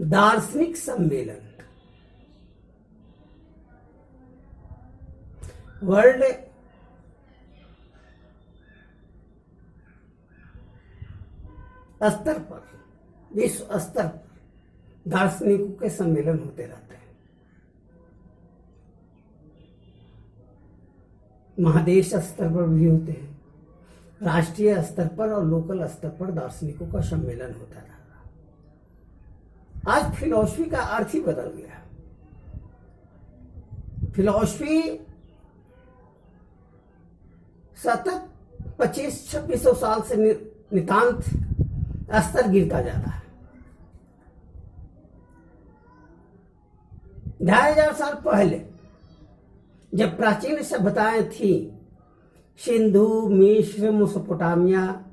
दार्शनिक सम्मेलन वर्ल्ड स्तर पर, विश्व स्तर पर दार्शनिकों के सम्मेलन होते रहते हैं। महादेश स्तर पर भी होते हैं, राष्ट्रीय स्तर पर और लोकल स्तर पर दार्शनिकों का सम्मेलन होता रहा। आज फिलॉसफी का अर्थ ही बदल गया। फिलॉसफी सतत 2500-2600 साल से नितांत स्तर गिरता जा रहा है। 2500 साल पहले जब प्राचीन सभ्यताएं थी, सिंधु, मिस्र, मेसोपोटामिया,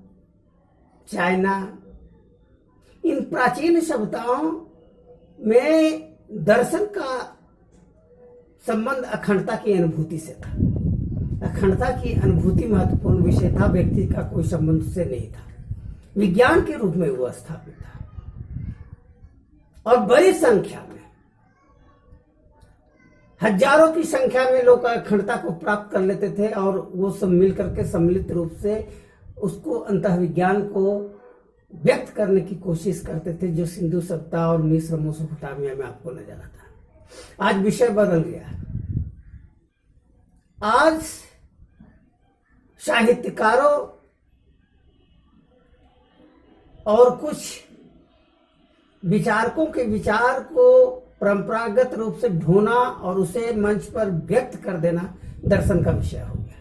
चाइना, इन प्राचीन सभ्यताओं में दर्शन का संबंध अखंडता की अनुभूति से था। अखंडता की अनुभूति महत्वपूर्ण विषय था, व्यक्ति का कोई संबंध उससे नहीं था। विज्ञान के रूप में वो स्थापित था और बड़ी संख्या में, हजारों की संख्या में लोग अखंडता को प्राप्त कर लेते थे और वो सब मिलकर के सम्मिलित रूप से उसको अंतःविज्ञान को व्यक्त करने की कोशिश करते थे, जो सिंधु सभ्यता और मिस्र, मेसोपोटामिया में आपको नजर आता है। आज विषय बदल गया। आज साहित्यकारों और कुछ विचारकों के विचार को परंपरागत रूप से ढोना और उसे मंच पर व्यक्त कर देना दर्शन का विषय हो गया।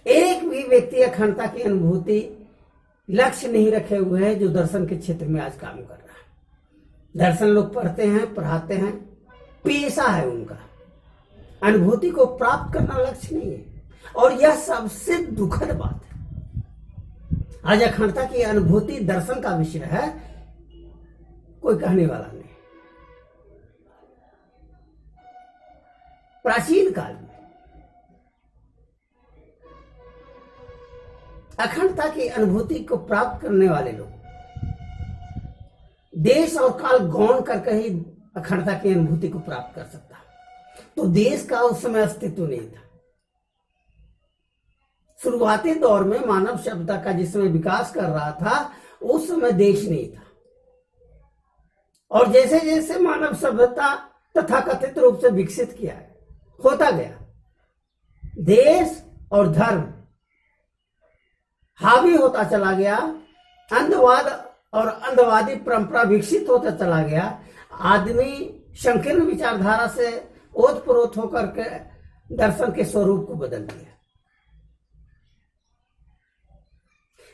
एक भी व्यक्ति अखंडता की अनुभूति लक्ष्य नहीं रखे हुए है जो दर्शन के क्षेत्र में आज काम कर रहा है। दर्शन लोग पढ़ते हैं, पढ़ाते हैं, पेशा है उनका। अनुभूति को प्राप्त करना लक्ष्य नहीं है और यह सबसे दुखद बात है। आज अखंडता की अनुभूति दर्शन का विषय है, कोई कहने वाला नहीं। प्राचीन काल में अखंडता की अनुभूति को प्राप्त करने वाले लोग देश और काल गौण करके ही अखंडता की अनुभूति को प्राप्त कर सकता। तो देश का उस समय अस्तित्व नहीं था। शुरुआती दौर में मानव सभ्यता का जिस समय विकास कर रहा था, उस समय देश नहीं था। और जैसे जैसे मानव सभ्यता तथाकथित रूप से विकसित किया है, होता गया, देश और धर्म हावी होता चला गया, अंधवाद और अंधवादी परंपरा विकसित होता चला गया। आदमी संकीर्ण विचारधारा से ओतप्रोत होकर के दर्शन के स्वरूप को बदल दिया।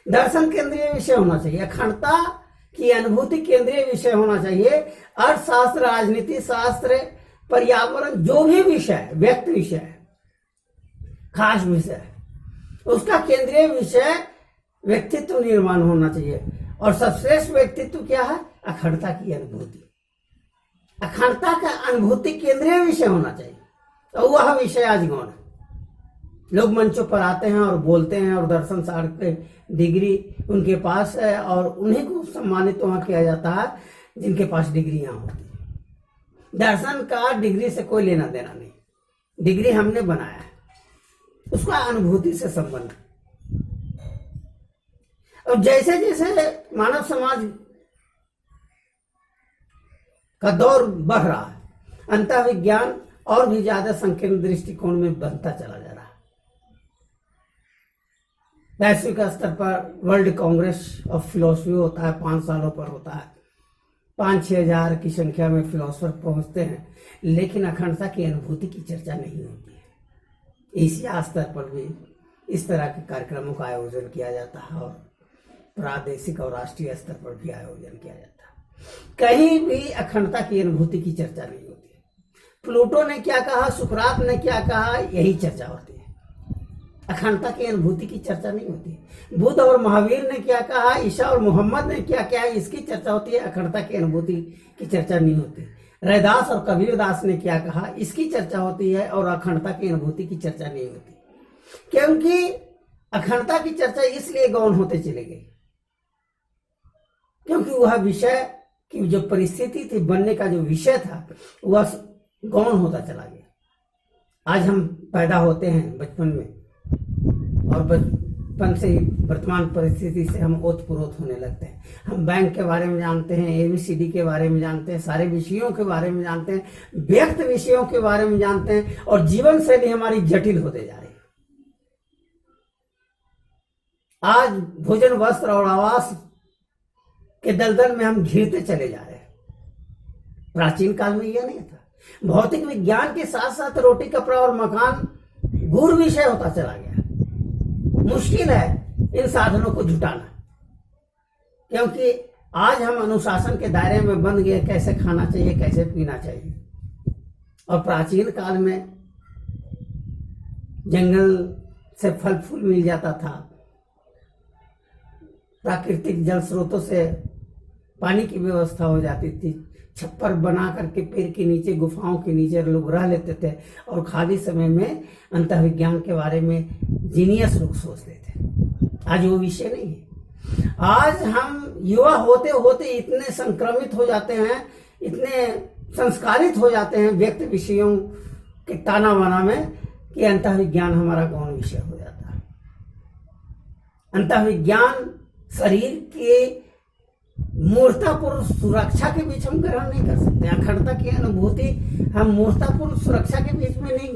दर्शन केंद्रीय विषय होना चाहिए, अखंडता की अनुभूति केंद्रीय विषय होना चाहिए। अर्थशास्त्र, राजनीति शास्त्र, पर्यावरण, जो भी विषय, व्यक्ति विषय, खास विषय, उसका केंद्रीय विषय व्यक्तित्व निर्माण होना चाहिए। और सर्वश्रेष्ठ व्यक्तित्व क्या है? अखंडता की अनुभूति। अखंडता का अनुभूति केंद्रीय विषय होना चाहिए। तो वह विषय आज गौण है। लोग मंचों पर आते हैं और बोलते हैं और दर्शन शास्त्र के डिग्री उनके पास है और उन्हीं को सम्मानित वहां किया जाता है जिनके पास डिग्रियां होती है। दर्शन का डिग्री से कोई लेना देना नहीं, डिग्री हमने बनाया है, उसका अनुभूति से संबंध। और जैसे जैसे मानव समाज का दौर बढ़ रहा है, अंतःविज्ञान और भी ज्यादा संकीर्ण दृष्टिकोण में बनता चला जा रहा है। वैश्विक स्तर पर वर्ल्ड कांग्रेस ऑफ फिलोसफी होता है, 5 सालों पर होता है, 5-6 हजार की संख्या में फिलोसफर पहुंचते हैं, लेकिन अखंडता की अनुभूति की चर्चा नहीं होती है। एशिया स्तर पर भी इस तरह के कार्यक्रमों का आयोजन किया जाता है और प्रादेशिक और राष्ट्रीय स्तर पर भी आयोजन किया जाता है। कहीं भी अखंडता की अनुभूति की चर्चा नहीं होती है। प्लूटो ने क्या कहा, सुकरात ने क्या कहा, यही चर्चा होती है। अखंडता की अनुभूति की चर्चा नहीं होती। बुद्ध और महावीर ने क्या कहा, ईसा और मोहम्मद ने क्या क्या, इसकी चर्चा होती है। अखंडता की अनुभूति की चर्चा नहीं होती। रैदास और कबीरदास ने क्या कहा, इसकी चर्चा होती है और अखंडता की अनुभूति की चर्चा नहीं होती। क्योंकि अखंडता की चर्चा इसलिए गौण होते चले गए क्योंकि वह विषय कि जो परिस्थिति थी, बनने का जो विषय था, वह गौण होता चला गया। आज हम पैदा होते हैं बचपन में, और बचपन से ही वर्तमान परिस्थिति से हम ओतप्रोत होने लगते हैं। हम बैंक के बारे में जानते हैं, ABCD के बारे में जानते हैं, सारे विषयों के बारे में जानते हैं, व्यक्त विषयों के बारे में जानते हैं, और जीवन शैली हमारी जटिल होते जा रही है। आज भोजन, वस्त्र और आवास के दलदल में हम घिरते चले जा रहे हैं। प्राचीन काल में यह नहीं था। भौतिक विज्ञान के साथ साथ रोटी, कपड़ा और मकान गूढ़ विषय होता चला गया। मुश्किल है इन साधनों को जुटाना, क्योंकि आज हम अनुशासन के दायरे में बंध गए, कैसे खाना चाहिए, कैसे पीना चाहिए। और प्राचीन काल में जंगल से फल फूल मिल जाता था, प्राकृतिक जल स्रोतों से पानी की व्यवस्था हो जाती थी, छप्पर बना करके पेड़ के नीचे, गुफाओं के नीचे लोग रह लेते थे, और खाली समय में अंतर्विज्ञान के बारे में जीनियस लोग सोचते थे। आज वो विषय नहीं है। आज हम युवा होते होते इतने संक्रमित हो जाते हैं, इतने संस्कारित हो जाते हैं व्यक्त विषयों के ताना बाना में, कि अंतर्विज्ञान हमारा गौण विषय हो जाता है। अंतर्विज्ञान शरीर के मूर्तापूर्ण सुरक्षा के बीच हम ग्रहण नहीं कर सकते। अखंडता की अनुभूति हम मूर्तापूर्ण सुरक्षा के बीच में नहीं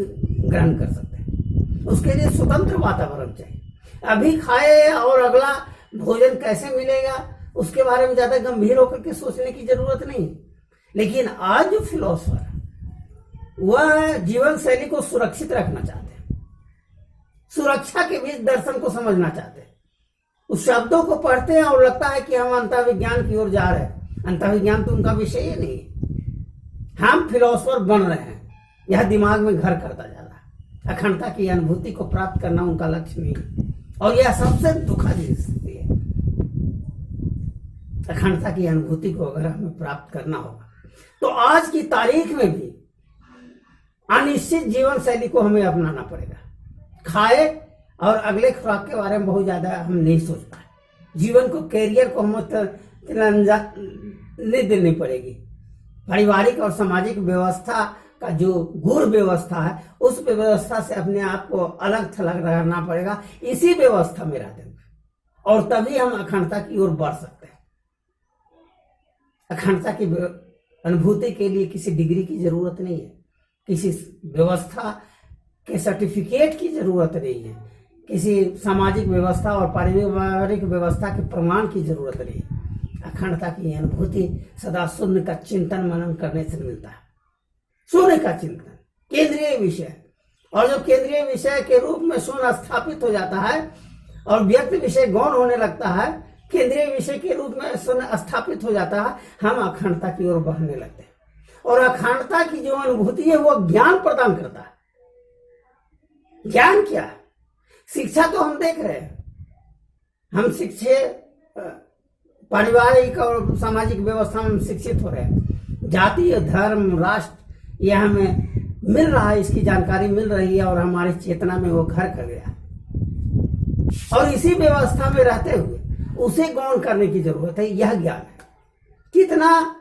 ग्रहण कर सकते। उसके लिए स्वतंत्र वातावरण चाहिए। अभी खाए और अगला भोजन कैसे मिलेगा, उसके बारे में ज्यादा गंभीर होकर के सोचने की जरूरत नहीं। लेकिन आज जो फिलोसफर, वह जीवन शैली को सुरक्षित रखना चाहते हैं, सुरक्षा के बीच दर्शन को समझना चाहते हैं। उस शब्दों को पढ़ते हैं और लगता है कि हम अंतर्विज्ञान की ओर जा रहे हैं। अंतर्विज्ञान तो उनका विषय ही नहीं है। हम फिलोसफर बन रहे हैं, यह दिमाग में घर करता जा रहा है। अखंडता की अनुभूति को प्राप्त करना उनका लक्ष्य नहीं है, और यह सबसे दुखद स्थिति है। अखंडता की अनुभूति को अगर हमें प्राप्त करना होगा तो आज की तारीख में भी अनिश्चित जीवन शैली को हमें अपनाना पड़ेगा। खाए और अगले खुराक के बारे में बहुत ज्यादा हम नहीं सोच पाए। जीवन को, कैरियर को हम नहीं देनी पड़ेगी। पारिवारिक और सामाजिक व्यवस्था का जो गूढ़ व्यवस्था है, उस व्यवस्था से अपने आप को अलग थलग रहना पड़ेगा, इसी व्यवस्था में रहते हुए, और तभी हम अखंडता की ओर बढ़ सकते हैं। अखंडता की अनुभूति के लिए किसी डिग्री की जरूरत नहीं है, किसी व्यवस्था के सर्टिफिकेट की जरूरत नहीं है, किसी सामाजिक व्यवस्था और पारिवारिक व्यवस्था के प्रमाण की जरूरत नहीं है। अखंडता की अनुभूति सदा शून्य का चिंतन मनन करने से मिलता है। शून्य का चिंतन केंद्रीय विषय, और जब केंद्रीय विषय के रूप में शून्य स्थापित हो जाता है और व्यक्त विषय गौण होने लगता है, केंद्रीय विषय के रूप में शून्य स्थापित हो जाता है, हम अखंडता की ओर बढ़ने लगते हैं। और अखंडता की जो अनुभूति है वो ज्ञान प्रदान करता है। ज्ञान क्या है? शिक्षा तो हम देख रहे हैं, हम शिक्षित, पारिवारिक और सामाजिक व्यवस्था में शिक्षित हो रहे हैं। जाति, धर्म, राष्ट्र, यह हमें मिल रहा है, इसकी जानकारी मिल रही है, और हमारी चेतना में वो घर कर गया। और इसी व्यवस्था में रहते हुए उसे गौण करने की जरूरत है। यह ज्ञान है। कितना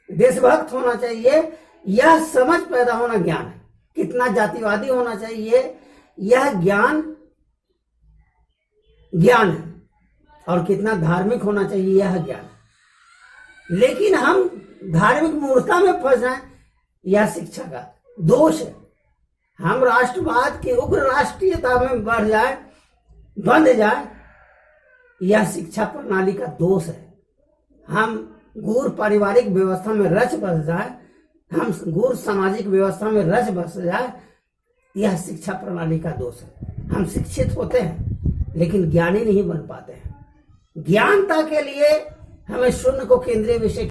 देशभक्त होना चाहिए, यह समझ पैदा होना ज्ञान है। कितना जातिवादी होना चाहिए, यह ज्ञान है। और कितना धार्मिक होना चाहिए, यह ज्ञान है। लेकिन हम धार्मिक मूर्खता में फंस जाएं, यह शिक्षा का दोष है। हम राष्ट्रवाद की उग्र राष्ट्रीयता में बढ़ जाए, बंध जाए, यह शिक्षा प्रणाली का दोष है। हम गूढ़ पारिवारिक व्यवस्था में रच बस जाए, हम गूढ़ सामाजिक व्यवस्था में रच बस जाए, यह शिक्षा प्रणाली का दोष है। हम शिक्षित होते हैं लेकिन ज्ञानी नहीं बन पाते हैं। ज्ञानता के लिए हमें शून्य को केंद्रीय विषय